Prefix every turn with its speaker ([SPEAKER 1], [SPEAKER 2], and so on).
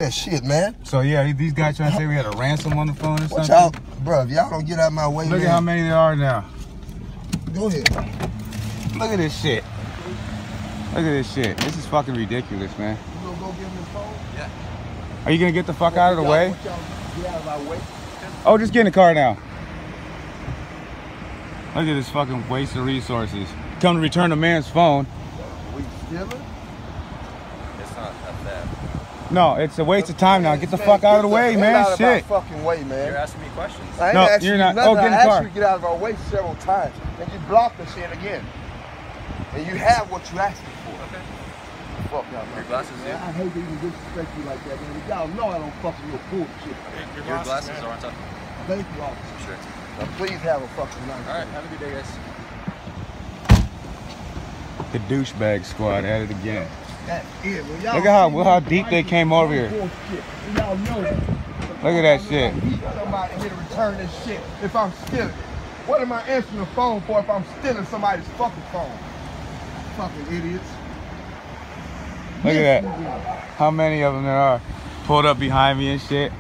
[SPEAKER 1] that shit, man.
[SPEAKER 2] So yeah, these guys trying to say we had a ransom on the phone or something.
[SPEAKER 1] Y'all, bro, if y'all don't get out of my way,
[SPEAKER 2] look at how many there are now.
[SPEAKER 1] Go ahead.
[SPEAKER 2] Look at this shit. Look at this shit. This is fucking ridiculous, man.
[SPEAKER 1] You gonna go give him the phone? Yeah.
[SPEAKER 2] Are you gonna get the fuck out of the way?
[SPEAKER 1] Get out of our way.
[SPEAKER 2] Oh, just get in the car now. Look at this fucking waste of resources. Come to return a man's phone.
[SPEAKER 1] We stealing?
[SPEAKER 3] It's not that.
[SPEAKER 2] No, it's a waste of time now. Get the fuck out of the way, man. Shit.
[SPEAKER 1] Fucking way, man.
[SPEAKER 3] You're asking me questions.
[SPEAKER 1] I ain't asking you nothing. Oh, get in the car. I asked you to get out of our way several times, and you blocked the shit again. And you have what you asked me for.
[SPEAKER 3] Okay.
[SPEAKER 1] Fuck y'all, man.
[SPEAKER 3] Your glasses,
[SPEAKER 1] man. I hate to even disrespect you like that, man. Y'all know I don't fuck with your bullshit.
[SPEAKER 3] Your glasses aren't up.
[SPEAKER 1] Thank you, officer.
[SPEAKER 3] Sure.
[SPEAKER 1] Now, please have a fucking night.
[SPEAKER 3] All right, have a good day, guys.
[SPEAKER 2] The douchebag squad at it again.
[SPEAKER 1] That's it. Look
[SPEAKER 2] at how deep they came over here.
[SPEAKER 1] Y'all know that.
[SPEAKER 2] Look at that shit.
[SPEAKER 1] Somebody here to return this shit if I'm stealing it. What am I answering the phone for if I'm stealing somebody's fucking phone? Fucking idiots.
[SPEAKER 2] Look at that. How many of them there are? Pulled up behind me and shit.